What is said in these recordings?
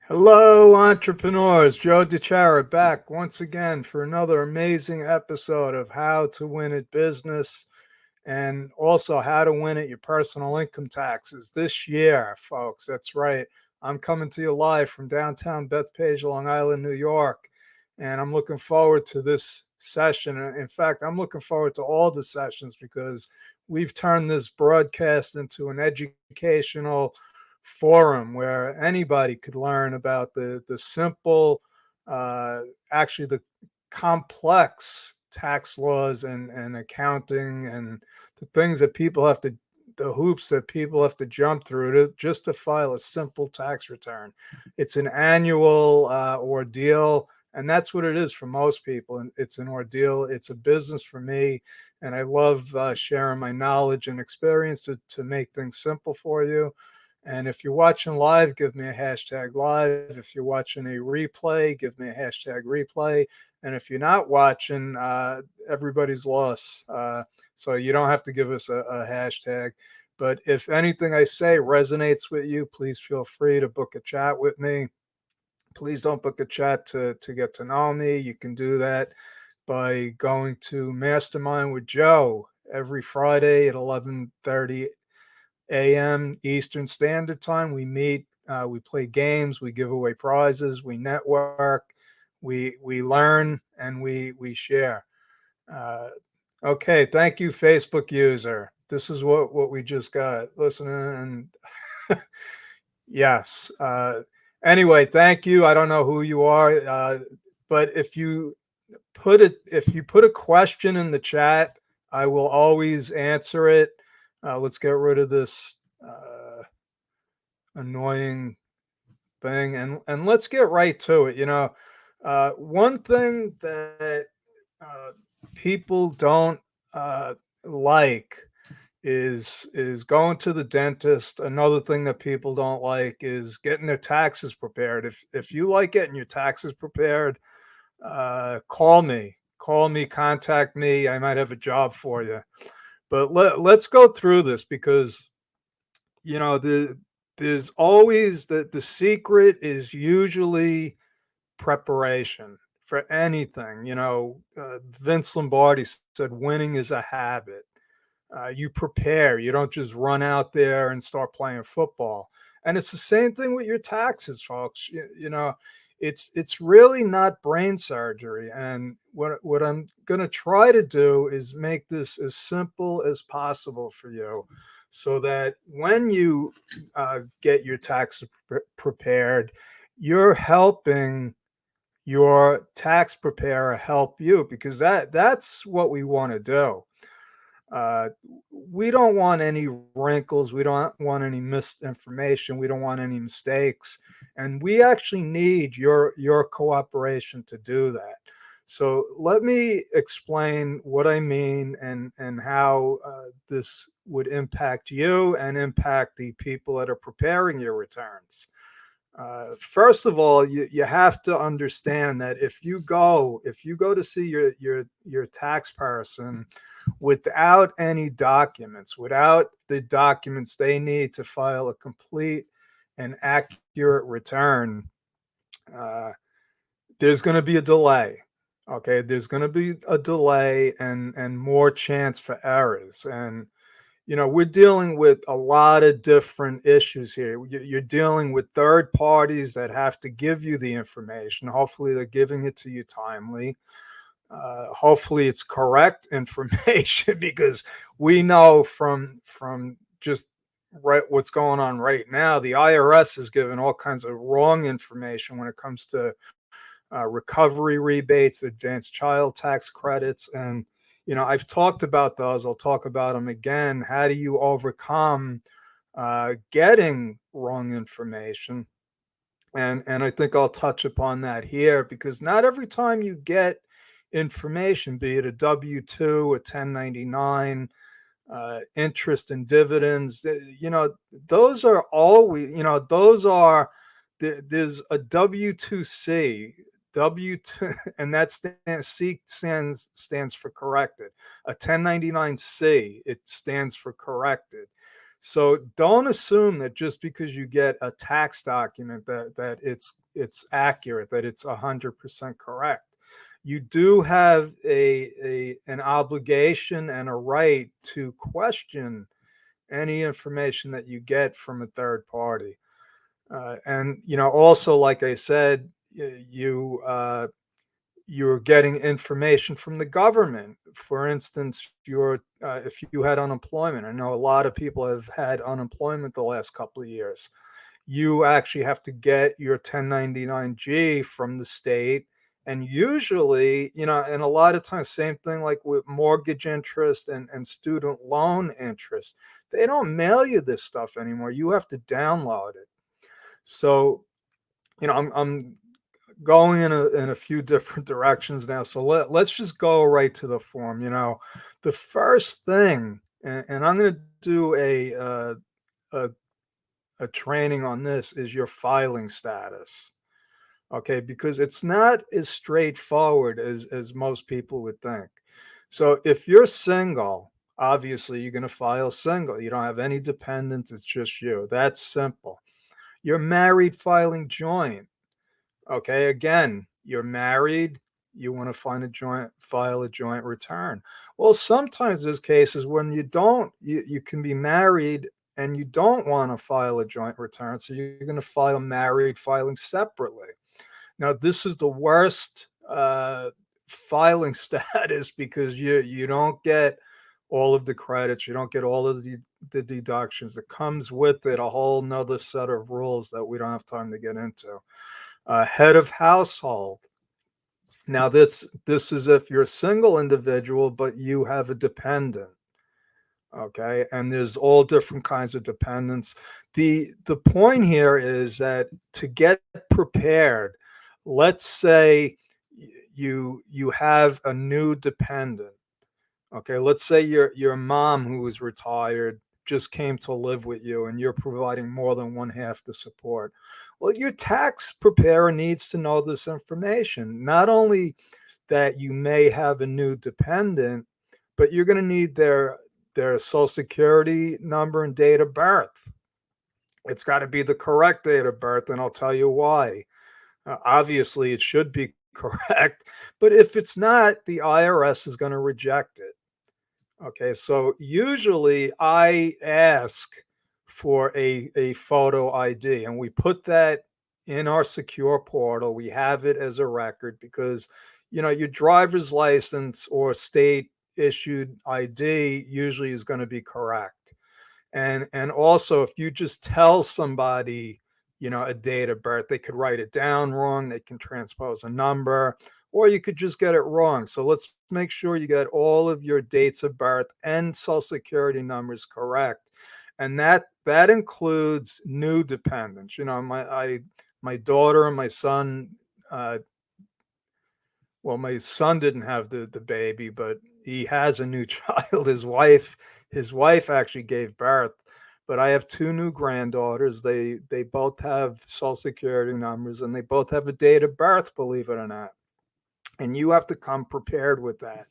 Hello, entrepreneurs. Joe DeChara back once again for another amazing episode of How to Win at Business and also how to win at your personal income taxes this year, folks. That's right. I'm coming to you live from downtown Bethpage, Long Island, New York. And I'm looking forward to this session. In fact, I'm looking forward to all the sessions because we've turned this broadcast into an educational forum where anybody could learn about the simple, uh, actually the complex tax laws and accounting and the things that people have to the hoops that people have to jump through just to file a simple tax return. It's an annual ordeal, and that's what it is for most people. And it's an ordeal. It's a business for me, and I love sharing my knowledge and experience to make things simple for you. And if you're watching live, give me a hashtag live. If you're watching a replay, give me a hashtag replay. And if you're not watching, everybody's lost. So you don't have to give us a hashtag. But if anything I say resonates with you, please feel free to book a chat with me. Please don't book a chat to get to know me. You can do that by going to Mastermind with Joe every Friday at 11:30 a.m. Eastern Standard Time. We meet, we play games, we give away prizes, we network, we learn, and we share. Uh, okay, thank you, Facebook user. This is what we just got. Listen, and yes. Anyway, thank you. I don't know who you are, but if you put a question in the chat, I will always answer it. Let's get rid of this annoying thing and let's get right to it. One thing that uh, people don't uh, like is going to the dentist. Another thing that people don't like is getting their taxes prepared. If you like getting your taxes prepared, call me, contact me. I might have a job for you. But let's go through this because you know there's always the secret is usually preparation for anything. Vince Lombardi said winning is a habit. You prepare. You don't just run out there and start playing football. And it's the same thing with your taxes, folks. It's really not brain surgery. And what I'm going to try to do is make this as simple as possible for you, so that when you get your taxes prepared, you're helping your tax preparer help you because that's what we want to do. Uh, we don't want any wrinkles. We don't want any misinformation. We don't want any mistakes, and we actually need your cooperation to do that. So let me explain what I mean and how this would impact you and impact the people that are preparing your returns. First of all, you have to understand that if you go to see your tax person without any documents, without the documents they need to file a complete and accurate return, uh, there's going to be a delay. Okay, there's going to be a delay and more chance for errors. And we're dealing with a lot of different issues here. You're dealing with third parties that have to give you the information. Hopefully, they're giving it to you timely. Hopefully, it's correct information because we know from just right what's going on right now. The IRS is giving all kinds of wrong information when it comes to recovery rebates, advanced child tax credits, and I've talked about those. I'll talk about them again. How do you overcome getting wrong information? And I think I'll touch upon that here because not every time you get information, be it a W 2, a 1099, interest and dividends, those are always, those are there's a W2C. W2, and that stands for corrected. A 1099C, it stands for corrected. So don't assume that just because you get a tax document that it's accurate, that it's 100% correct. You do have a an obligation and a right to question any information that you get from a third party. And also, like I said, you're getting information from the government. For instance, if you had unemployment, I know a lot of people have had unemployment the last couple of years. You actually have to get your 1099-G from the state. And usually, and a lot of times, same thing like with mortgage interest and student loan interest, they don't mail you this stuff anymore. You have to download it. So, I'm going in a few different directions now. So let's just go right to the form. The first thing, and I'm going to do a a training on this, is your filing status. Okay, because it's not as straightforward as most people would think. So if you're single, obviously you're going to file single. You don't have any dependents. It's just you. That's simple. You're married, filing joint. Okay, again, you're married, you want to file a joint return. Well, sometimes there's cases when you can be married and you don't want to file a joint return, so you're going to file married filing separately. Now, this is the worst filing status because you don't get all of the credits, you don't get all of the deductions. It comes with it a whole nother set of rules that we don't have time to get into. Head of household. Now, this is if you're a single individual, but you have a dependent. Okay, and there's all different kinds of dependents. The point here is that to get prepared, let's say you have a new dependent. Okay, let's say your mom, who was retired, just came to live with you and you're providing more than one half the support. Well, your tax preparer needs to know this information. Not only that you may have a new dependent, but you're going to need their social security number and date of birth. It's got to be the correct date of birth, and I'll tell you why. Obviously, it should be correct, but if it's not, the IRS is going to reject it. Okay, so usually I ask for a photo ID, and we put that in our secure portal. We have it as a record because, your driver's license or state issued ID usually is going to be correct. And also, if you just tell somebody, a date of birth, they could write it down wrong, they can transpose a number, or you could just get it wrong. So let's make sure you get all of your dates of birth and social security numbers correct. And that includes new dependents. My daughter and my son, well, my son didn't have the baby, but he has a new child. His wife actually gave birth, but I have two new granddaughters. They both have social security numbers and they both have a date of birth, believe it or not. And you have to come prepared with that.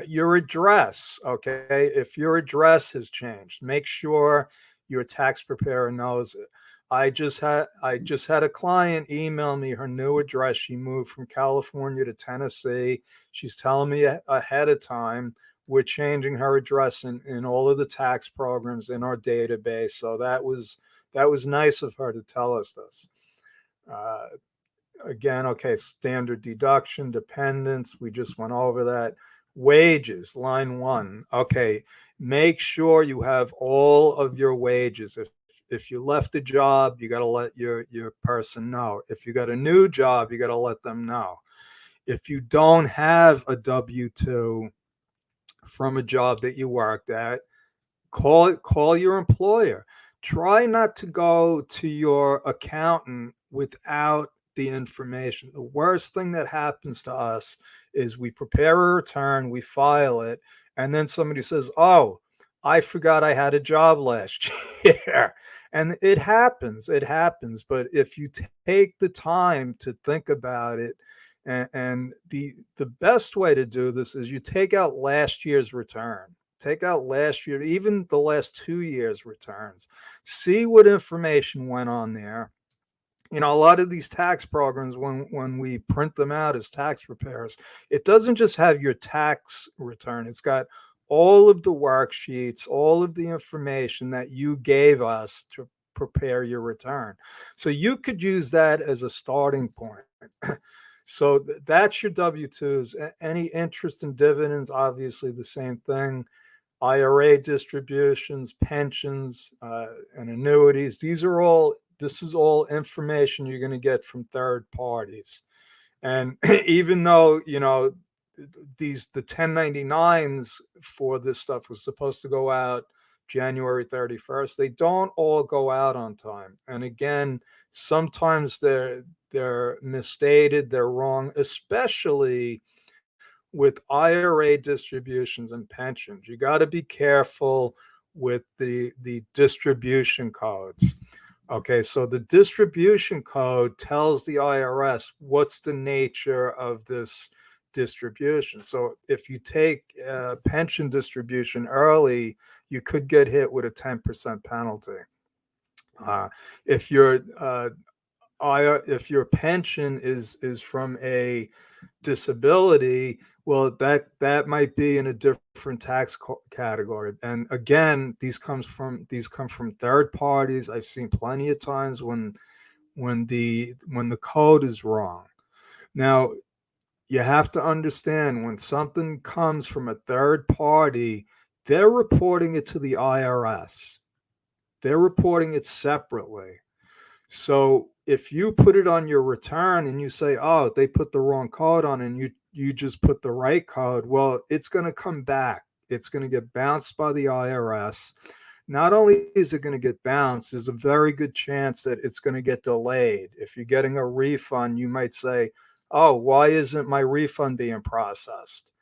Your address, okay? If your address has changed, make sure your tax preparer knows it. I just had a client email me her new address. She moved from California to Tennessee. She's telling me ahead of time. We're changing her address in all of the tax programs in our database. So that was nice of her to tell us this. Uh, Again, okay, standard deduction, dependents, we just went over that. Wages, line one. Okay, make sure you have all of your wages. If you left a job, you got to let your person know. If you got a new job, you got to let them know. If you don't have a W-2 from a job that you worked at, call your employer. Try not to go to your accountant without the information. The worst thing that happens to us is we prepare a return, we file it, and then somebody says, "Oh, I forgot I had a job last year." And it happens. But if you take the time to think about it, and the best way to do this is you take out last year's return. take out last year, even the last 2 years returns, see what information went on there. A lot of these tax programs, when we print them out as tax preparers, it doesn't just have your tax return. It's got all of the worksheets, all of the information that you gave us to prepare your return. So you could use that as a starting point. So that's your W-2s. Any interest and dividends, obviously the same thing. IRA distributions, pensions, and annuities. This is all information you're going to get from third parties. And even though, the 1099s for this stuff was supposed to go out January 31st, they don't all go out on time. And again, sometimes they're misstated, they're wrong, especially with IRA distributions and pensions. You got to be careful with the distribution codes. Okay, so the distribution code tells the IRS what's the nature of this distribution. So if you take a pension distribution early, you could get hit with a 10% penalty. Uh, if your if your pension is from a disability, well, that might be in a different tax category. And again, these come from third parties. I've seen plenty of times when the code is wrong. Now, you have to understand, when something comes from a third party, they're reporting it to the IRS. They're reporting it separately. So if you put it on your return and you say, oh, they put the wrong code on, and you just put the right code, well, it's going to come back. It's going to get bounced by the IRS. Not only is it going to get bounced, there's a very good chance that it's going to get delayed. If you're getting a refund, you might say, oh, why isn't my refund being processed?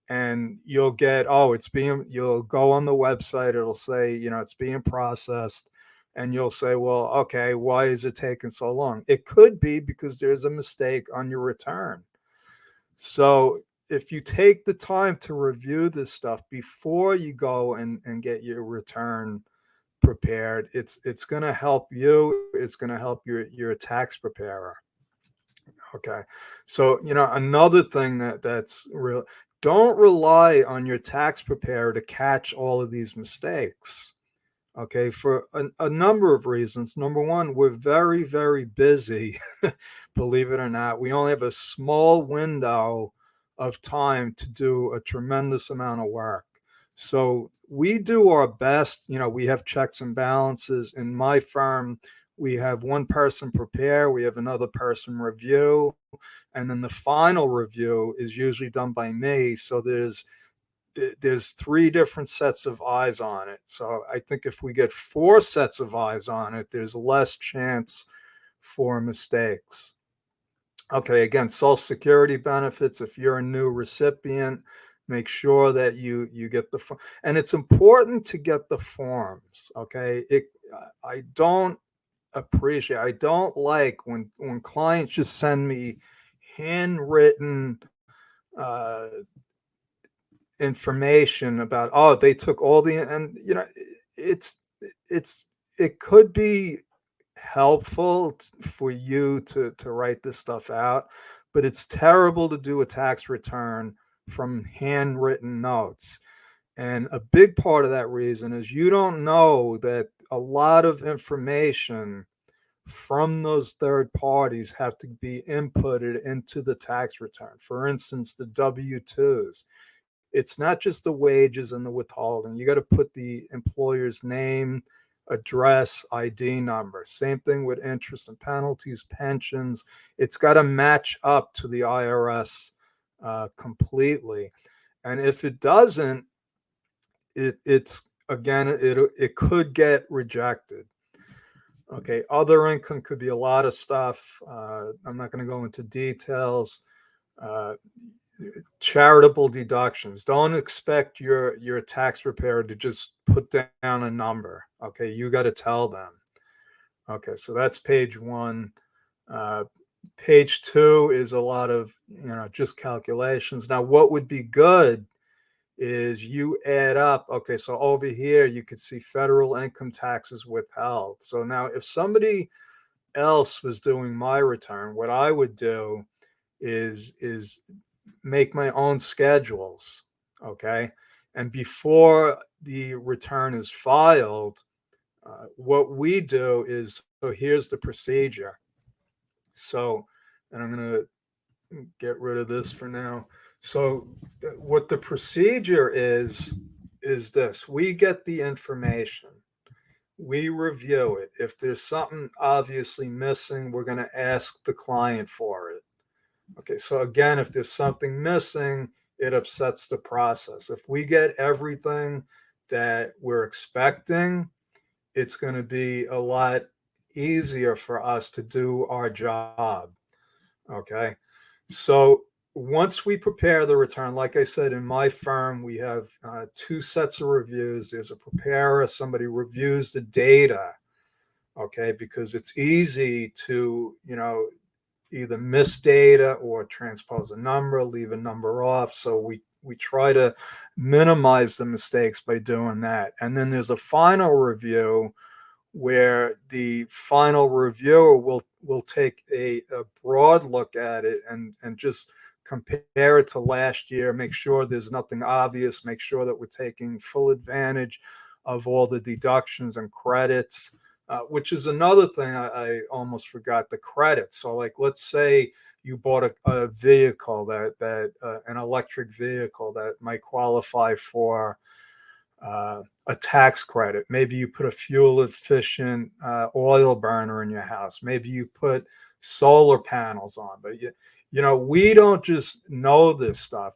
And you'll get, you'll go on the website, it'll say, it's being processed. And you'll say, well, okay, why is it taking so long? It could be because there's a mistake on your return. So if you take the time to review this stuff before you go and get your return prepared, it's going to help you. It's going to help your tax preparer. Okay. So, another thing that's real, don't rely on your tax preparer to catch all of these mistakes. Okay, for a number of reasons. Number one, we're very, very busy, believe it or not. We only have a small window of time to do a tremendous amount of work. So we do our best. We have checks and balances. In my firm, we have one person prepare, we have another person review, and then the final review is usually done by me. So there's three different sets of eyes on it. So I think if we get four sets of eyes on it, there's less chance for mistakes. Okay, again, Social Security benefits. If you're a new recipient, make sure that you get and it's important to get the forms. Okay, I don't like when clients just send me handwritten uh, information about, oh, they took all the, and it's it's it could be helpful for you to write this stuff out, but it's terrible to do a tax return from handwritten notes. And a big part of that reason is you don't know that a lot of information from those third parties have to be inputted into the tax return. For instance, the W-2s. It's not just the wages and the withholding. You got to put the employer's name, address, ID number. Same thing with interest and penalties, pensions. It's got to match up to the IRS completely. And if it doesn't, it's again, it could get rejected. Okay, other income could be a lot of stuff. I'm not going to go into details. Uh, Charitable deductions. Don't expect your tax preparer to just put down a number. Okay, you got to tell them. Okay, so that's page one. Page two is a lot of just calculations. Now, what would be good is you add up, okay, so over here you could see federal income taxes withheld. So now if somebody else was doing my return, what I would do is make my own schedules, okay? And before the return is filed, what we do is, so here's the procedure. So, and I'm going to get rid of this for now. So, what the procedure is this: we get the information, we review it. If there's something obviously missing, we're going to ask the client for it. Okay, so again, if there's something missing, it upsets the process. If we get everything that we're expecting, it's going to be a lot easier for us to do our job. Okay. So once we prepare the return, like I said, in my firm, we have two sets of reviews. There's a preparer, somebody reviews the data. Okay. Because it's easy to, either miss data or transpose a number, leave a number off. So we try to minimize the mistakes by doing that. And then there's a final review where the final reviewer will take a broad look at it and just compare it to last year, make sure there's nothing obvious, make sure that we're taking full advantage of all the deductions and credits, which is another thing I almost forgot, the credits. So like, let's say you bought a vehicle that an electric vehicle that might qualify for a tax credit. Maybe you put a fuel efficient oil burner in your house. Maybe you put solar panels on. But we don't just know this stuff.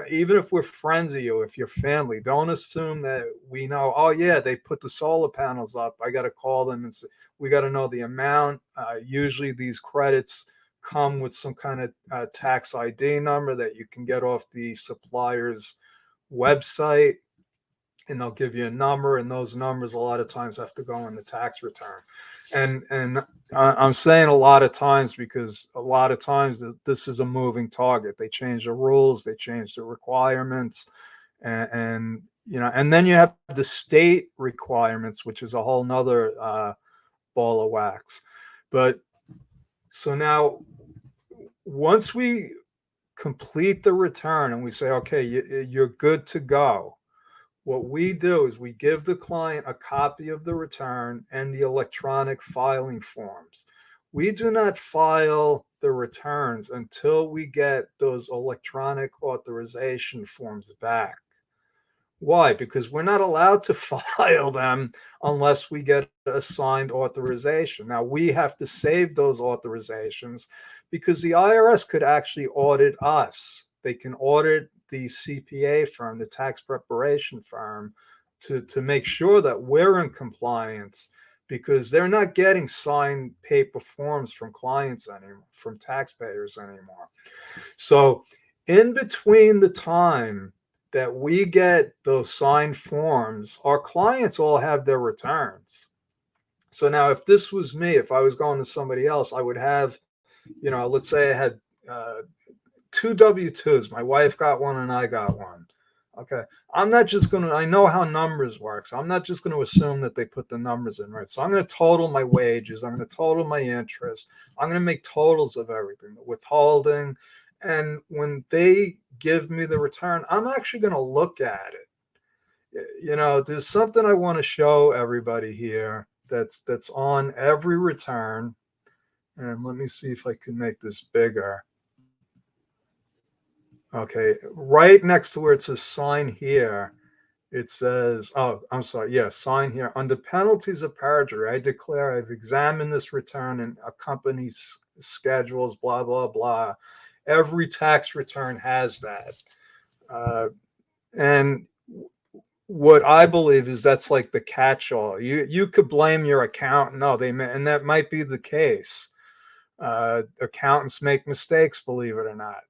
Even if we're friends of you, if you're family, don't assume that we know. Oh yeah, they put the solar panels up. I got to call them and say, we got to know the amount. Usually these credits come with some kind of tax ID number that you can get off the supplier's website, and they'll give you a number, and those numbers a lot of times have to go in the tax return. And I'm saying a lot of times because a lot of times this is a moving target. They change the rules, they change the requirements, and then you have the state requirements, which is a whole nother ball of wax. But so now once we complete the return and we say, okay, you're good to go, what we do is we give the client a copy of the return and the electronic filing forms. We do not file the returns until we get those electronic authorization forms back. Why? Because we're not allowed to file them unless we get a signed authorization. Now, we have to save those authorizations because the IRS could actually audit us. They can audit the CPA firm, the tax preparation firm, to make sure that we're in compliance, because they're not getting signed paper forms from clients anymore, from taxpayers anymore. So, in between the time that we get those signed forms, our clients all have their returns. So now, if this was me, if I was going to somebody else, I would have, let's say I had two W-2s. My wife got one and I got one. Okay. I'm not just going to, I know how numbers work. So I'm not just going to assume that they put the numbers in, right? So I'm going to total my wages. I'm going to total my interest. I'm going to make totals of everything, the withholding. And when they give me the return, I'm actually going to look at it. There's something I want to show everybody here that's on every return. And let me see if I can make this bigger. Okay, right next to where it says sign here, it says, oh, I'm sorry. Yeah, sign here. Under penalties of perjury, I declare I've examined this return and accompanied schedules, blah, blah, blah. Every tax return has that. And what I believe is that's like the catch-all. You could blame your accountant. No, and that might be the case. Accountants make mistakes, believe it or not.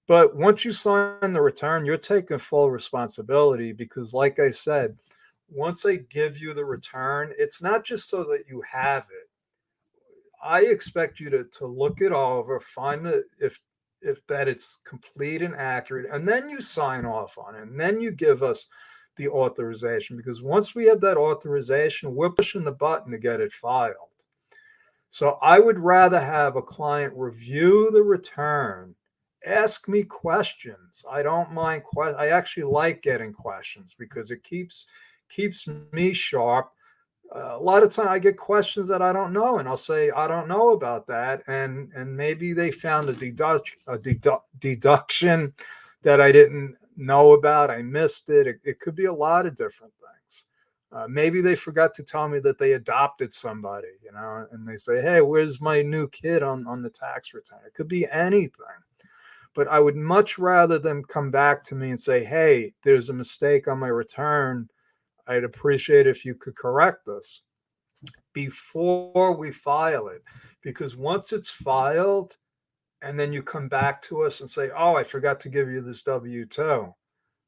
But once you sign the return, you're taking full responsibility because, like I said, once I give you the return, it's not just so that you have it. I expect you to look it over, find it. if that it's complete and accurate, and then you sign off on it, and then you give us the authorization. Because once we have that authorization, we're pushing the button to get it filed. So I would rather have a client review the return, ask me questions. I don't mind I actually like getting questions because it keeps me sharp. A lot of time I get questions that I don't know, and I'll say I don't know about that, and maybe they found a deduction that I didn't know about. I missed it. It could be a lot of different things. Maybe they forgot to tell me that they adopted somebody, and they say, "Hey, where's my new kid on the tax return?" It could be anything. But I would much rather them come back to me and say, "Hey, there's a mistake on my return. I'd appreciate if you could correct this before we file it." Because once it's filed and then you come back to us and say, "Oh, I forgot to give you this W-2."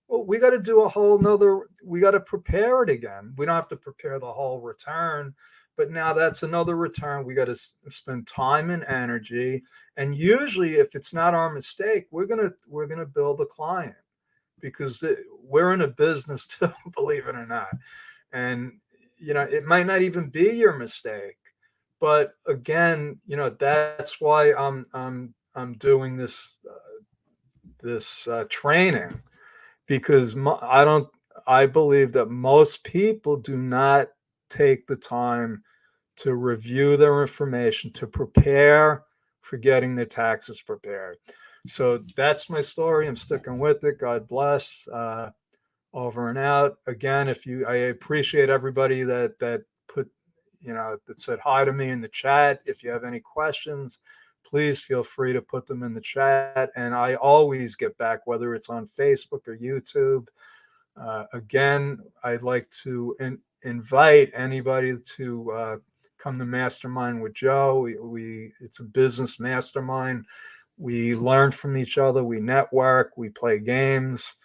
Well, we got to do a whole nother, we got to prepare it again. We don't have to prepare the whole return, but now that's another return. We got to spend time and energy. And usually if it's not our mistake, we're going to bill the client because we're in a business too, believe it or not. And it might not even be your mistake, but again, that's why I'm doing this training, because I believe that most people do not take the time to review their information, to prepare for getting their taxes prepared. So that's my story. I'm sticking with it. God bless. Over and out. Again, I appreciate everybody that put, that said hi to me in the chat. If you have any questions, please feel free to put them in the chat. And I always get back, whether it's on Facebook or YouTube. Again, I'd like to invite anybody to come to Mastermind with Joe. It's a business mastermind. We learn from each other. We network. We play games.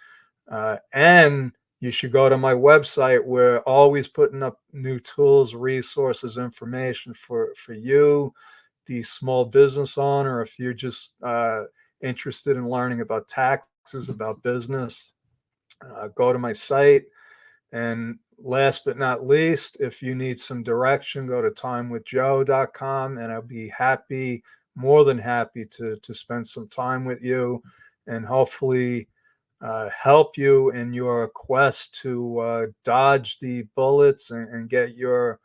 And you should go to my website. We're always putting up new tools, resources, information for you, the small business owner. If you're just interested in learning about taxes, about business, go to my site. And last but not least, if you need some direction, go to timewithjoe.com, and I'll be more than happy to spend some time with you and hopefully help you in your quest to dodge the bullets and get your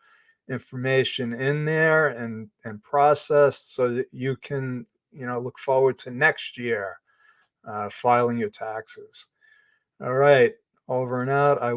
information in there and processed so that you can look forward to next year filing your taxes. All right, over and out. I